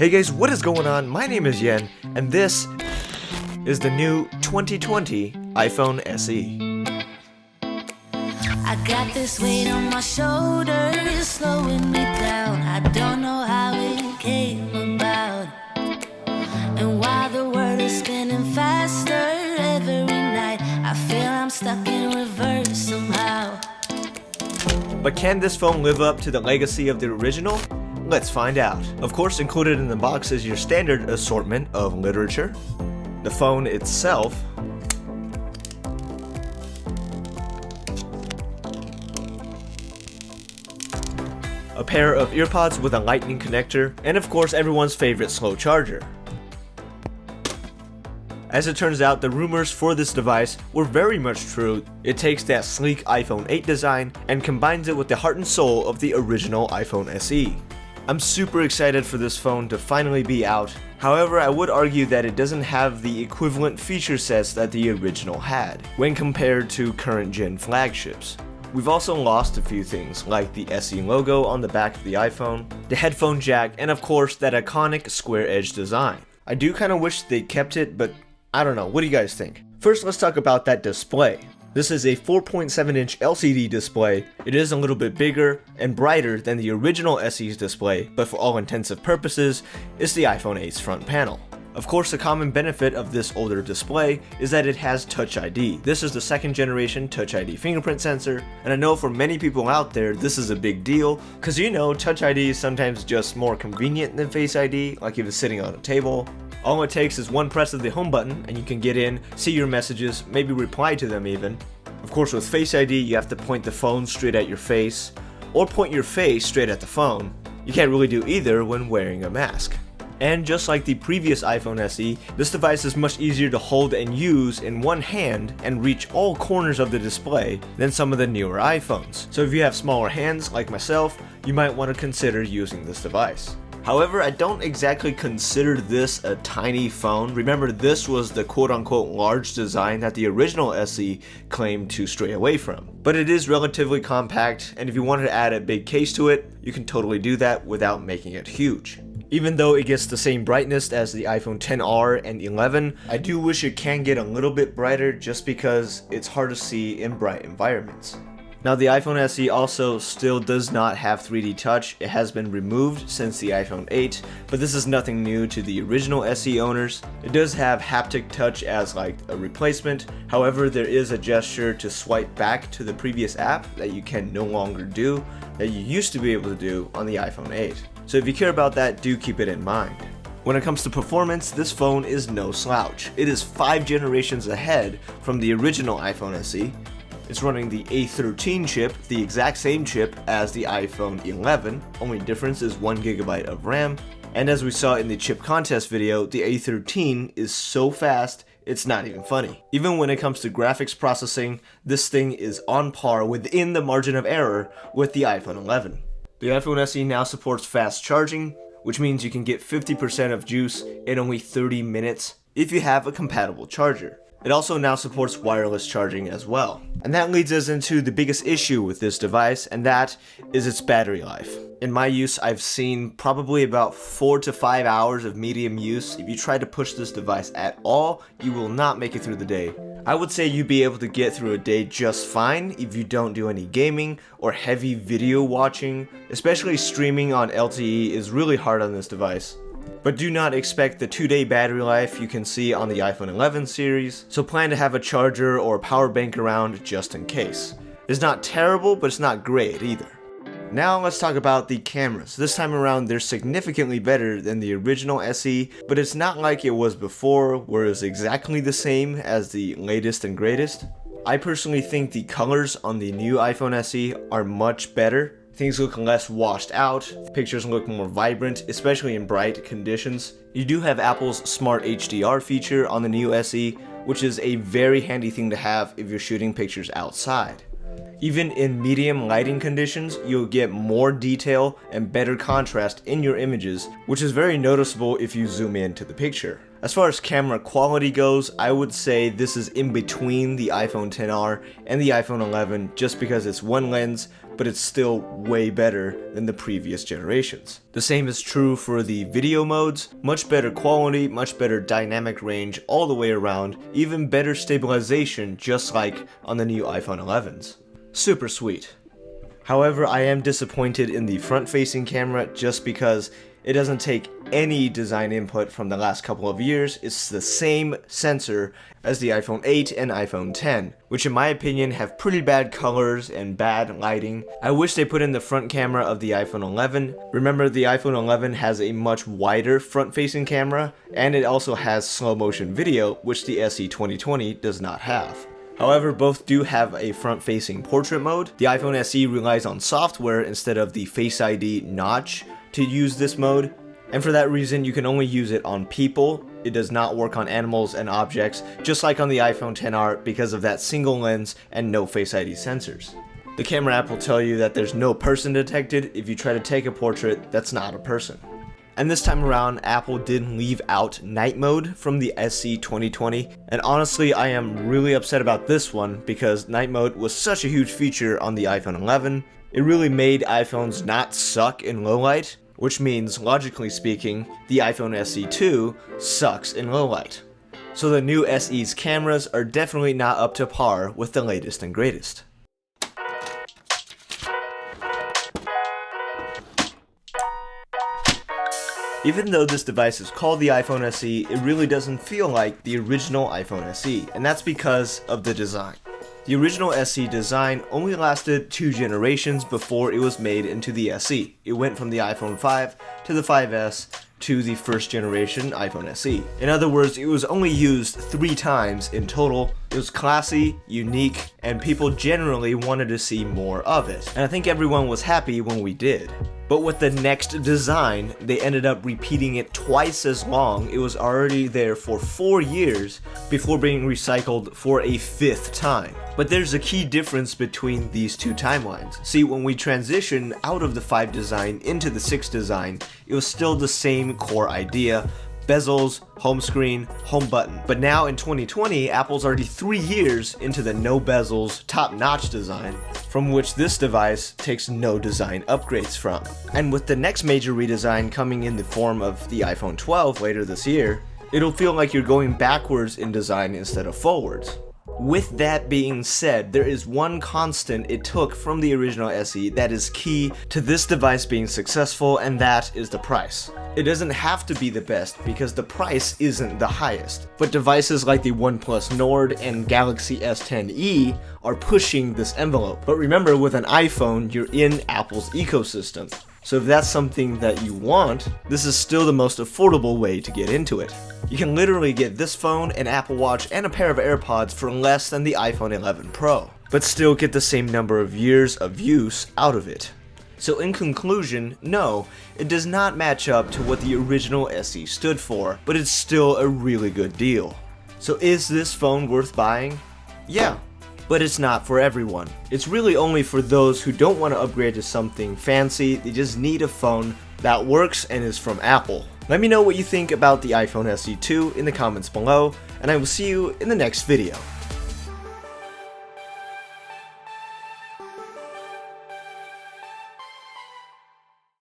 Hey guys, what is going on? My name is Yen, and this is the new 2020 iPhone SE. I got this weight on my shoulders, slowing me down. I don't know how it came about. And while the world is spinning faster every night, I feel I'm stuck in reverse somehow. But can this phone live up to the legacy of the original? Let's find out. Of course, included in the box is your standard assortment of literature, the phone itself, a pair of earpods with a lightning connector, and of course everyone's favorite slow charger. As it turns out, the rumors for this device were very much true. It takes that sleek iPhone 8 design and combines it with the heart and soul of the original iPhone SE. I'm super excited for this phone to finally be out. However, I would argue that it doesn't have the equivalent feature sets that the original had, when compared to current gen flagships. We've also lost a few things, like the SE logo on the back of the iPhone, the headphone jack, and of course that iconic square edge design. I do kinda wish they kept it, but I don't know, what do you guys think? First, let's talk about that display. This is a 4.7-inch LCD display. It is a little bit bigger and brighter than the original SE's display, but for all intensive purposes, it's the iPhone 8's front panel. Of course, a common benefit of this older display is that it has Touch ID. This is the second generation Touch ID fingerprint sensor, and I know for many people out there this is a big deal, cause you know Touch ID is sometimes just more convenient than Face ID, like if it's sitting on a table. All it takes is one press of the home button and you can get in, see your messages, maybe reply to them even. Of course, with Face ID you have to point the phone straight at your face, or point your face straight at the phone. You can't really do either when wearing a mask. And just like the previous iPhone SE, this device is much easier to hold and use in one hand and reach all corners of the display than some of the newer iPhones. So if you have smaller hands like myself, you might want to consider using this device. However, I don't exactly consider this a tiny phone. Remember, this was the quote-unquote large design that the original SE claimed to stray away from. But it is relatively compact, and if you wanted to add a big case to it, you can totally do that without making it huge. Even though it gets the same brightness as the iPhone XR and 11, I do wish it can get a little bit brighter just because it's hard to see in bright environments. Now, the iPhone SE also still does not have 3D Touch. It has been removed since the iPhone 8, but this is nothing new to the original SE owners. It does have haptic touch as like a replacement. However, there is a gesture to swipe back to the previous app that you can no longer do, that you used to be able to do on the iPhone 8. So if you care about that, do keep it in mind. When it comes to performance, this phone is no slouch. It is 5 generations ahead from the original iPhone SE. It's running the A13 chip, the exact same chip as the iPhone 11, only difference is 1GB of RAM. And as we saw in the chip contest video, the A13 is so fast, it's not even funny. Even when it comes to graphics processing, this thing is on par within the margin of error with the iPhone 11. The iPhone SE now supports fast charging, which means you can get 50% of juice in only 30 minutes if you have a compatible charger. It also now supports wireless charging as well. And that leads us into the biggest issue with this device, and that is its battery life. In my use, I've seen probably about 4 to 5 hours of medium use. If you try to push this device at all, you will not make it through the day. I would say you'd be able to get through a day just fine if you don't do any gaming or heavy video watching. Especially streaming on LTE is really hard on this device. But do not expect the 2-day battery life you can see on the iPhone 11 series, so plan to have a charger or a power bank around just in case. It's not terrible, but it's not great either. Now let's talk about the cameras. This time around they're significantly better than the original SE, but it's not like it was before where it's exactly the same as the latest and greatest. I personally think the colors on the new iPhone SE are much better. Things look less washed out, pictures look more vibrant, especially in bright conditions. You do have Apple's Smart HDR feature on the new SE, which is a very handy thing to have if you're shooting pictures outside. Even in medium lighting conditions, you'll get more detail and better contrast in your images, which is very noticeable if you zoom into the picture. As far as camera quality goes, I would say this is in between the iPhone XR and the iPhone 11 just because it's one lens, but it's still way better than the previous generations. The same is true for the video modes, much better quality, much better dynamic range all the way around, even better stabilization just like on the new iPhone 11s. Super sweet. However, I am disappointed in the front-facing camera just because it doesn't take any design input from the last couple of years. It's the same sensor as the iPhone 8 and iPhone 10, which in my opinion have pretty bad colors and bad lighting. I wish they put in the front camera of the iPhone 11. Remember, the iPhone 11 has a much wider front-facing camera, and it also has slow motion video, which the SE 2020 does not have. However, both do have a front-facing portrait mode. The iPhone SE relies on software instead of the Face ID notch to use this mode, and for that reason you can only use it on people. It does not work on animals and objects, just like on the iPhone XR because of that single lens and no Face ID sensors. The camera app will tell you that there's no person detected if you try to take a portrait that's not a person. And this time around, Apple did leave out night mode from the SE 2020, and honestly I am really upset about this one because night mode was such a huge feature on the iPhone 11. It really made iPhones not suck in low light, which means, logically speaking, the iPhone SE 2 sucks in low light. So the new SE's cameras are definitely not up to par with the latest and greatest. Even though this device is called the iPhone SE, it really doesn't feel like the original iPhone SE, and that's because of the design. The original SE design only lasted 2 generations before it was made into the SE. It went from the iPhone 5 to the 5S to the first generation iPhone SE. In other words, it was only used 3 times in total. It was classy, unique, and people generally wanted to see more of it. And I think everyone was happy when we did. But with the next design, they ended up repeating it twice as long. It was already there for 4 years before being recycled for a 5th time. But there's a key difference between these two timelines. See, when we transitioned out of the 5 design into the 6 design, it was still the same core idea: bezels, home screen, home button. But now in 2020, Apple's already 3 years into the no bezels, top-notch design, from which this device takes no design upgrades from. And with the next major redesign coming in the form of the iPhone 12 later this year, it'll feel like you're going backwards in design instead of forwards. With that being said, there is one constant it took from the original SE that is key to this device being successful, and that is the price. It doesn't have to be the best because the price isn't the highest, but devices like the OnePlus Nord and Galaxy S10e are pushing this envelope. But remember, with an iPhone, you're in Apple's ecosystem. So if that's something that you want, this is still the most affordable way to get into it. You can literally get this phone, an Apple Watch, and a pair of AirPods for less than the iPhone 11 Pro, but still get the same number of years of use out of it. So in conclusion, no, it does not match up to what the original SE stood for, but it's still a really good deal. So is this phone worth buying? Yeah. But it's not for everyone. It's really only for those who don't want to upgrade to something fancy. They just need a phone that works and is from Apple. Let me know what you think about the iPhone SE 2 in the comments below, and I will see you in the next video.